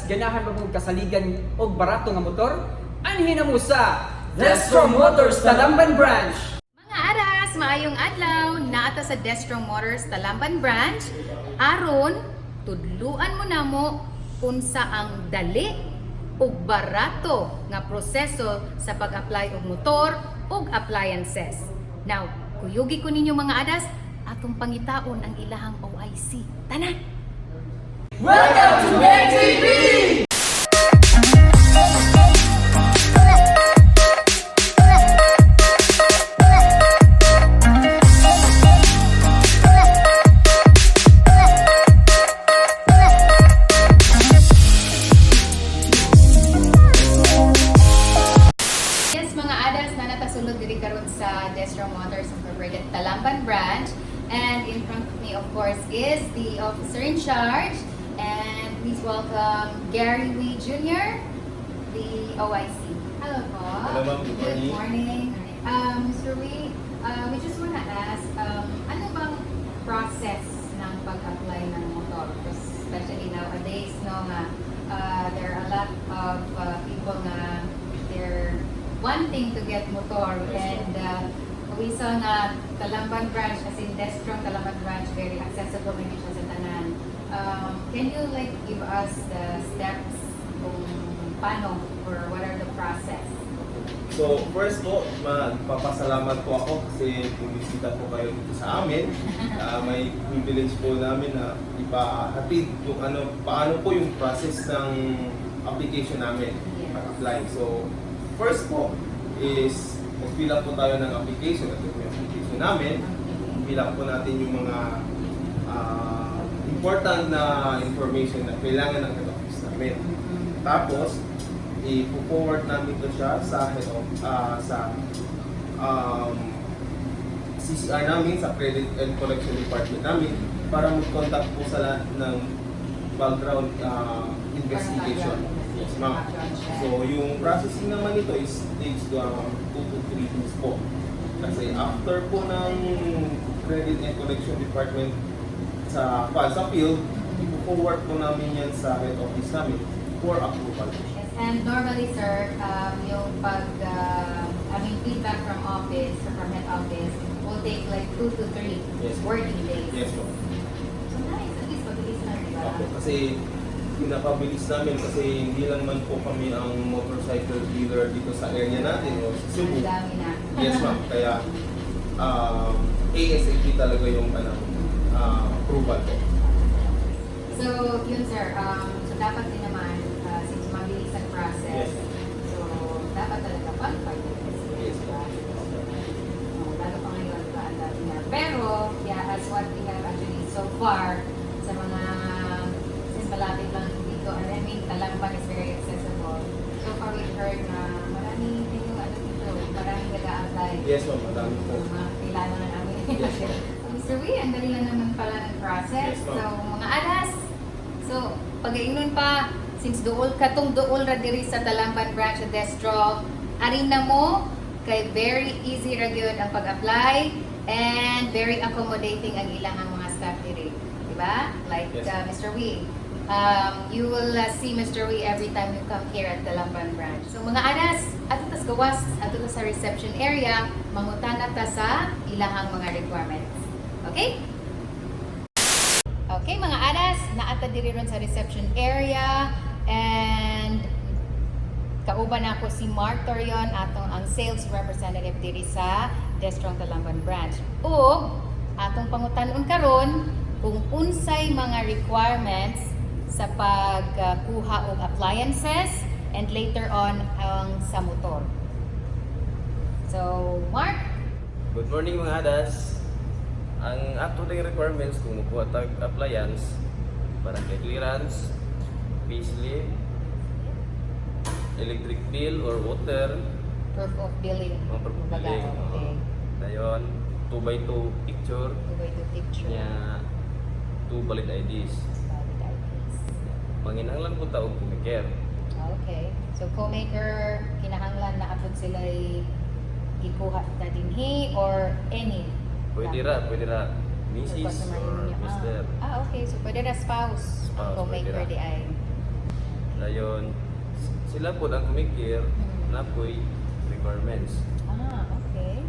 ganahan mo mong kasaligan og barato nga motor? Anhin na mo sa Destro Motors Talamban Branch! Mga aras, maayong adlaw, naata sa Destro Motors Talamban Branch. Aron, tudluan mo na mo unsa ang dali ug barato nga proseso sa pag-apply og motor ug appliances. Now, kuyugi ko ninyo mga adas, atong pangitaon ang ilahang OIC. Tanan! Welcome to MTV! Yes, mga adas na natasulod diri karon sa Destro Motors Incorporated Talamban Branch. And in front of me, of course, is the officer in charge. And please welcome Gary Wee Jr., the OIC. Hello po. Hello, ma'am. Good morning. Mr. Wee, we just want to ask, ano bang process ng pag-apply ng motor? Especially nowadays, no, there are a lot of people na they're wanting to get motor, and we saw na Talamban Branch, as in Destro Talamban Branch, very accessible na siya sa tanan. Can you give us the steps kung paano or what are the process? So, first po, magpapasalamat po ako kasi bumisita po kayo dito sa amin. May privilege po namin na ipahatid kung paano po yung process ng application namin pag-apply. So, first po is mag-fill up po tayo ng application. Ito po yung application namin. Fill up po natin yung mga important na information na kailangan ng head office namin. Tapos, i-forward namin ito siya sa head of, CCR namin, sa Credit and Collection Department namin para mag-contact po sa lahat ng background investigation. Yes, ma'am. So, yung processing naman ito is takes 2 to 3 days po. Kasi after po ng Credit and Collection Department sa field, i-forward po namin yan sa head office namin for approval. Yes, and normally, sir, yung feedback from office or from head office will take 2 to 3 Yes. working days. Yes po. So nice, at least mabilis na, di ba? Opo, kasi pinapabilis namin kasi hindi lang man po kami ang motorcycle dealer dito sa area natin o sa Cebu. Ang dami na. Yes ma'am, kaya ASAP talaga yung approval po. So, yun sir, so dapat din naman, since mabilis ang process, Yes. so dapat talaga qualified din kasi. Yes. Diba? Lalo pa ngayon pa ang dami na. Pero, yeah, as what we have actually so far, sa mga, since malapit lang dito, and I mean, Talamban is very accessible. So far, we've heard na maraming dito, maraming nag-a-apply. Yes ma'am, madami po. Mga kailangan na namin. Yes, ma'am. So, Mr. Wee, ang dali lang naman pala ng process. Yes, ma'am. So, mga alas, so, pag-iinon pa, since katong dool ra diri sa Talamban Branch sa Destro, arin na mo, kay very easy ra gyud ang pag-apply and very accommodating ang ilahang mga staff diri. Diba? Like Yes. Mr. Wee. You will see Mr. Wee every time you come here at Talamban Branch. So mga adas, ato tas gawas, ato tas sa reception area, mangutana ta sa ilahang mga requirements. Okay? Okay, mga adas, naata diri ron sa reception area and kauban ako si Mark Torion, atong ang sales representative diri sa Destro Talamban Branch. O atong pangutanon karon kung unsay mga requirements sa pagkuha og appliances and later on ang sa motor. So, Mark, Good morning mga adas. Ang ato ding requirements kung magkuha tag appliance, barangay clearance, payslip, electric bill or water, proof of billing. mga proof of Kumbaga, billing. okay. Dayon, 2x2 picture, Two-way to picture. nya 2 valid IDs. Valid IDs. Manginahanglan po taog kumiker. Okay. So, co-maker, kinahanglan na apod sila ikuha na dinhi or any? Pwede ra. Mrs. Customer or yun niya. Mr. Okay. So, pwede na spouse ang Spouse, co-maker pwede ra. di ay. Dayon sila po ang kumikir na po'y requirements. Okay.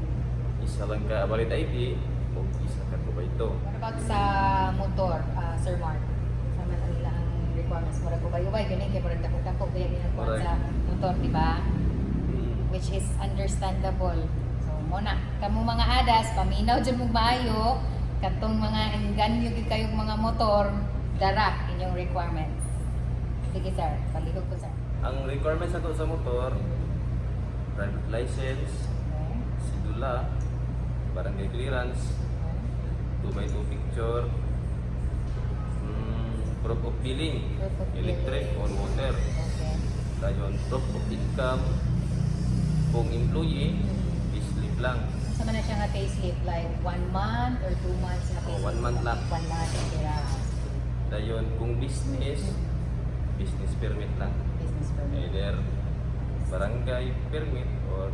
Isa lang ka valid ID o isa ka po ba ito. What about sa motor, Sir Mark? Sa man ang ilang requirements mo rin ubay-ubay, ganun kaya parang dako-dako kaya ginagawa Correct. sa motor, di ba? Mm. Which is understandable. So, muna, kamo mga adas, paminaw dyan mong maayo, katong mga engganyo gid kayong mga motor, dara inyong requirements. Sige sir, palikog ko sir. Ang requirements nato sa motor, driver license, Okay. sidula, barangay clearance, 2x2 picture, proof of billing, Proof of electric billing. or water. Okay. Dayon proof of income, kung employee, payslip lang. Sa man na siya nga payslip, like 1 month or 2 months na payslip? 1 month lang. 1 month, okay ra. Dayon kung business, business permit lang. Business permit. Either barangay permit or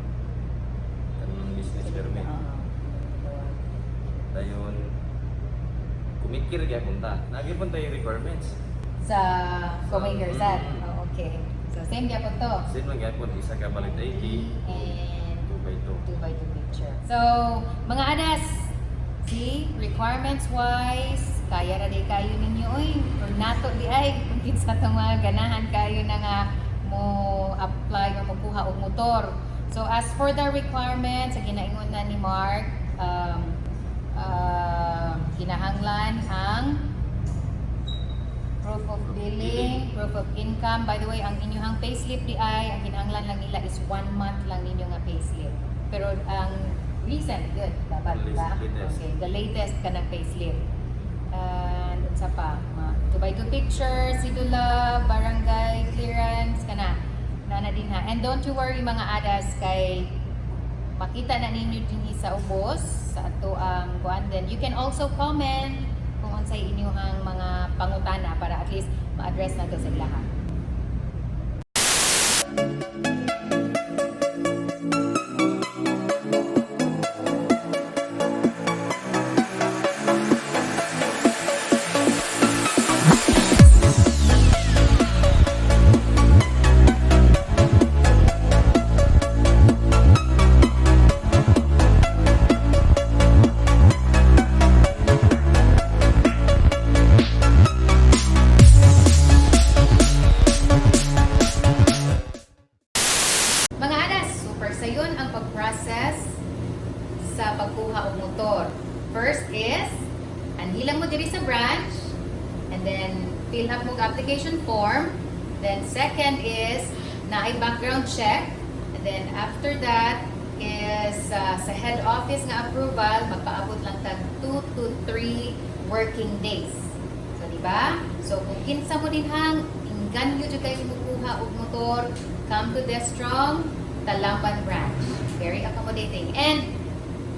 business permit. Dayon kumikir kaya punta. Nagipon tayo requirements. Sa Commander sir? Mm. Oh, okay. So, same gyapon to. Same lang gyapon isa ka valid ID, And 2x2. 2x2 picture. So, mga adas, see, requirements wise, kaya ra di kayo ninyo oy, or nato di ay kung kinsa tong mga ganahan kayo na nga mo apply or makuha og motor. So as for the requirements, sa ginaingon na ni Mark, kinahanglan ang proof of billing, proof of income. By the way, ang inyong payslip di ay, ang kinahanglan lang nila is 1 month lang ninyo nga payslip. Pero ang recent, good, dapat ba? Latest. Okay, the latest ka ng payslip. And sa pa, 2x2 pictures, sidula, barangay clearance, kana na din ha. And don't you worry mga adas, kay makita na ninyo din sa ubos sa ato ang kuan. Then you can also comment kung unsay inyong mga pangutana para at least ma-address na to sa ilaha. Mga adas, super sayon ang pag-process sa pagkuha og motor. First is, anhilang mo diri sa branch, and then fill up mo ang application form. Then second is, naay background check. And then after that is sa head office nga approval, magpaabot lang tag 2 to 3 working days. So, di ba? So, kung kinsa mo din hang, inganyo dyan kayo mukuha og motor, come to Destrong, Talamban branch. Very accommodating. And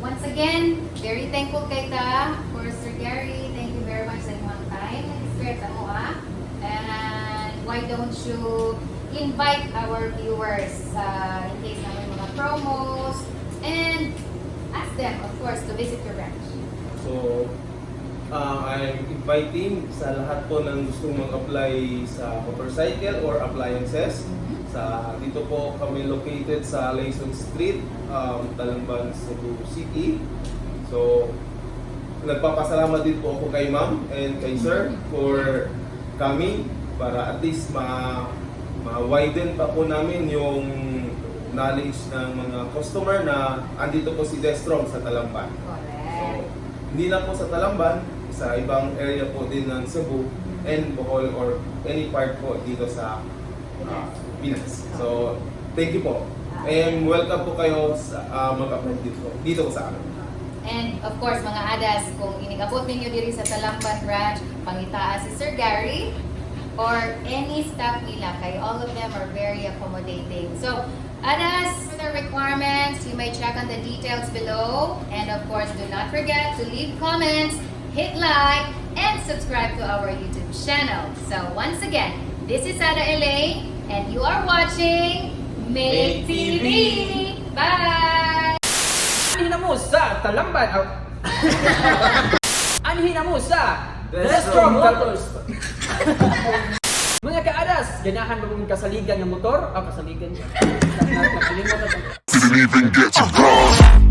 once again, very thankful kay ta for Sir Gary. Thank you very much sa inyong time. Nag-experience ako And why don't you invite our viewers in case na may mga promos and ask them, of course, to visit your branch. So, I'm inviting sa lahat po ng gustong mag-apply sa motorcycle or appliances. Dito po kami located sa Layson Street, Talamban, Cebu City. So, nagpapasalamat din po ako kay ma'am and kay sir for coming para at least ma-widen pa po namin yung knowledge ng mga customer na andito po si Destrong sa Talamban. So, Correct. hindi lang po sa Talamban, sa ibang area po din ng Cebu and Bohol or any part po dito sa Pinas. So, thank you po. And welcome po kayo sa mag-apply dito po sa amin. And of course, mga adas, kung inigabot ninyo diri sa Talamban branch, pangitaa si Sir Gary or any staff nila, kay all of them are very accommodating. So, adas, for the requirements, you may check on the details below. And of course, do not forget to leave comments, hit like, and subscribe to our YouTube channel. So, once again, this is Ada Elaine, and you are watching Make TV! Bye! Anhin na mo sa Talamban. Anhin na mo sa Destro Motors. Mga kaadas, ganahan mo mong kasaligan ng motor, kasaligan. Nakalimot na. Didn't even get to cross.